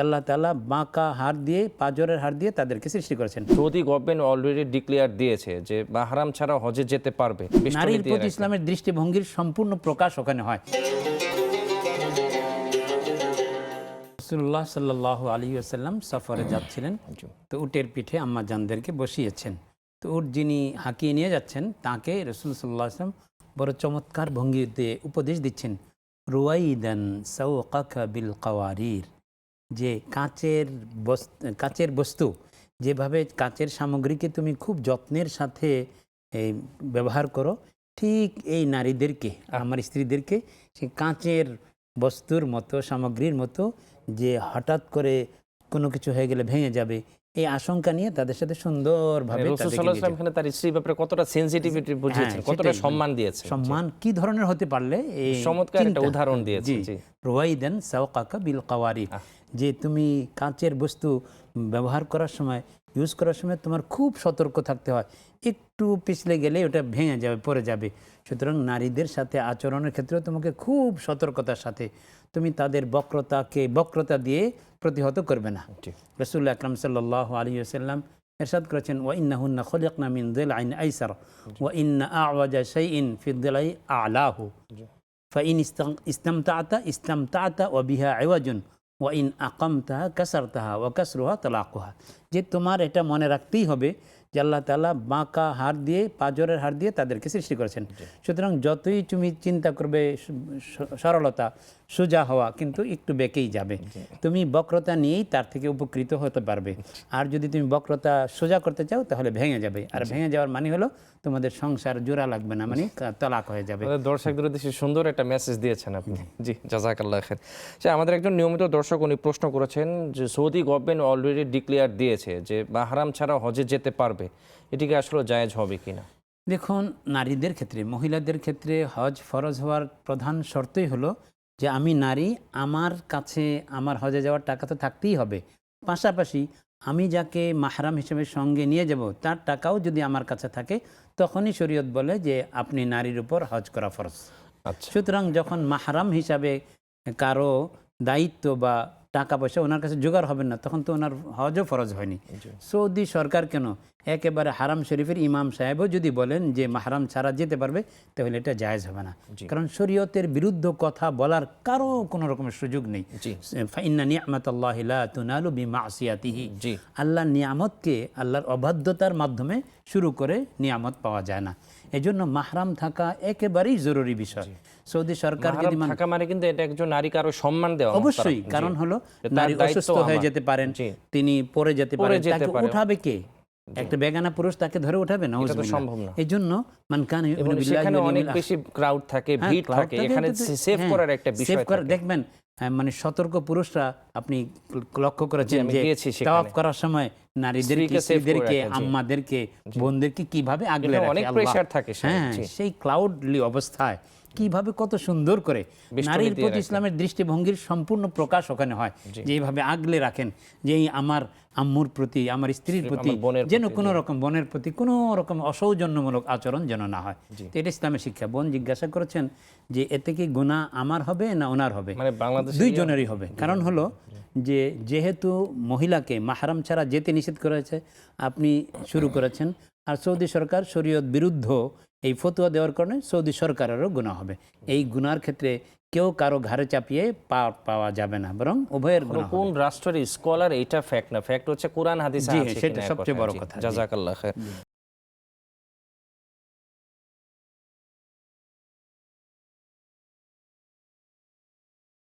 আল্লাহ তাআলা বাঁকা হাড় দিয়ে পাঁজরের হাড় দিয়ে তাদেরকে সৃষ্টি করেছেন। সৌদি গভর্নমেন্ট অলরেডি ডিক্লেয়ার দিয়েছে যে মাহরাম ছাড়া হজে যেতে পারবে। নারীর প্রতি ইসলামের দৃষ্টিভঙ্গির সম্পূর্ণ প্রকাশ ওখানে হয়। রাসূলুল্লাহ সাল্লাল্লাহু আলাইহি ওয়াসাল্লাম সফরে যাচ্ছিলেন, তো উটের পিঠে আম্মা জানদেরকে বসিয়েছেন। তো উট যিনি হাঁকিয়ে নিয়ে যাচ্ছেন তাকে রাসূল সাল্লাল্লাহু আলাইহি ওয়াসাল্লাম বড় চমৎকার ভঙ্গিতে উপদেশ দিচ্ছেন, রুয়াইদান সাওকাকা বিল কাওয়ারির, যে কাচের বস্তু, যেভাবে কাচের সামগ্রীকে তুমি খুব যত্নের সাথে ব্যবহার করো, ঠিক এই নারীদেরকে, আমার স্ত্রীদেরকে সে কাচের বস্তুর মতো, সামগ্রীর মতো, যে হঠাৎ করে কোনো কিছু হয়ে গেলে ভেঙে যাবে, এই আশঙ্কা নিয়ে তাদের সাথে সুন্দরভাবে তার স্ত্রীর ব্যাপারে কতটা সেনসিটিভিটি বুঝিয়েছেন, কতটা সম্মান দিয়েছে। সম্মান কি ধরনের হতে পারলে এই চমৎকার একটা উদাহরণ দিয়েছে। রুয়াইদান সাওকাকা বিল কাওয়ারির, যে তুমি কাচের বস্তু ব্যবহার করার সময়, ইউজ করার সময় তোমার খুব সতর্ক থাকতে হয়, একটু পিছলে গেলে ওটা ভেঙে যাবে, পড়ে যাবে। সুতরাং নারীদের সাথে আচরণের ক্ষেত্রেও তোমাকে খুব সতর্কতার সাথে, তুমি তাদের বক্রতা দিয়ে প্রতিহত করবে না। রাসূলুল্লাহ আকরাম সাল্লাল্লাহু আলাইহি ওয়াসাল্লাম ইরশাদ করেছেন, ওয়া ইন্নাহুন্না খুলিকনা মিন যিলআইন আইসার ওয়া ইন্না আ'ওয়াজা শাইইন ফি যিলআই আ'লাহু ফাইন ইসতামতা'তা ওয়া বিহা ইওয়াজুন ওয়া ইন আকামতাহা কাসারতাহা ওয়া কাসরুহা তালাকুহা। যে তোমার এটা মনে রাখতেই হবে যে আল্লাহ তাআলা বাঁকা হাড় দিয়ে, পাঁজরের হাড় দিয়ে তাদেরকে সৃষ্টি করেছেন। সুতরাং যতই তুমি চিন্তা করবে সরলতা, সোজা হওয়া, কিন্তু একটু বেঁকেই যাবে। তুমি বক্রতা নিয়েই তার থেকে উপকৃত হতে পারবে। আর যদি তুমি বক্রতা সোজা করতে চাও তাহলে ভেঙে যাবে, আর ভেঙে যাওয়ার মানে হলো তোমাদের সংসার জোড়া লাগবে না, মানে তালাক হয়ে যাবে। দর্শকদের উদ্দেশ্যে সুন্দর একটা মেসেজ দিয়েছেন আপনি। জি, জাযাকাল্লাহ খাইর। আমাদের একজন নিয়মিত দর্শক, উনি প্রশ্ন করেছেন যে সৌদি গভর্নমেন্ট অলরেডি ডিক্লেয়ার দিয়েছে যে মাহরাম ছাড়া হজে যেতে পারবে, এটিকে আসলে জায়েজ হবে কিনা? দেখুন, নারীদের ক্ষেত্রে, মহিলাদের ক্ষেত্রে হজ ফরজ হওয়ার প্রধান শর্তই হলো যে আমি নারী, আমার কাছে আমার হজে যাওয়ার টাকা তো থাকতেই হবে, পাশাপাশি আমি যাকে মাহরাম হিসেবে সঙ্গে নিয়ে যাব তার টাকাও যদি আমার কাছে থাকে, তখনই শরীয়ত বলে যে আপনি নারীর উপর হজ করা ফরজ। সুতরাং যখন মাহরাম হিসাবে কারো দায়িত্ব বা টাকা পয়সা ওনার কাছে জোগাড় হবেন না, তখন তো ওনার হজও ফরজ হয়নি। সৌদি সরকার কেন, একেবারে হারাম শরীফের ইমাম সাহেবও যদি বলেন যে মাহরাম ছাড়া যেতে পারবে, তাহলে এটা জায়েজ হবে না। কারণ শরীয়তের বিরুদ্ধ কথা বলার কারো কোনো রকমের সুযোগ নেই। ফাইন্না নি'মাতাল্লাহি লা তুনালু বিমাসিয়াতিহি, আল্লাহর নিয়ামতকে আল্লাহর অবাধ্যতার মাধ্যমে শুরু করে নিয়ামত পাওয়া যায় না। এজন্য মাহরাম থাকা একেবারেই জরুরি বিষয়। সৌদি সরকার যদি থাকা মানে কিন্তু এটা একজন নারীকে আরো সম্মান দেওয়া, অবশ্যই। কারণ হলো নারী অসুস্থ হয়ে যেতে পারেন, তিনি পড়ে যেতে পারেন, তাকে উঠাবে কে? একটা বেগানা পুরুষ তাকে ধরে উঠাবে না, এটা তো সম্ভব না। এজন্য মানকান সেখানে অনেক বেশি ক্রাউড থাকে, ভিড় থাকে, এখানে সেভ করার একটা বিষয় থাকে। দেখবেন মানে সতর্ক পুরুষরা, আপনি লক্ষ্য করেছেন যে তাওয়াফ করার সময় নারীদেরকে, আম্মাদেরকে, বোনদেরকে কিভাবে আগলে রাখে, অনেক প্রেসার থাকে। হ্যাঁ, সেই ক্লাউডলি অবস্থায় কিভাবে কত সুন্দর করে নারীর প্রতি ইসলামের দৃষ্টিভঙ্গির সম্পূর্ণ প্রকাশ ওখানে হয়। যেভাবে আগলে রাখেন, যে আমার আম্মুর প্রতি, আমার স্ত্রীর প্রতি, যেন কোনো রকম, বোনের প্রতি কোনো রকম অসৌজন্যমূলক আচরণ যেন না হয়। এটা ইসলামের শিক্ষা। বোন জিজ্ঞাসা করেছেন যে এতে কি গুনাহ আমার হবে না ওনার হবে? দুইজনেরই হবে। কারণ হলো যে যেহেতু মহিলাকে মাহরাম ছাড়া যেতে নিষেধ করেছে, আপনি শুরু করেছেন, আর সৌদি সরকার শরীয়ত বিরুদ্ধ এই ফতোয়া দেওয়ার কারণে সৌদি সরকারেরও গুনাহ হবে। এই গুনার ক্ষেত্রে কেউ কারো ঘাড়ে চাপিয়ে পাওয়া যাবে না, বরং উভয়ের গুনাহ হবে। কোন রাষ্ট্রের স্কলার, এটা ফ্যাক্ট না, ফ্যাক্ট হচ্ছে কোরআন হাদিস আছে, সেটা সবচেয়ে বড় কথা। জাযাকাল্লাহ খাইর।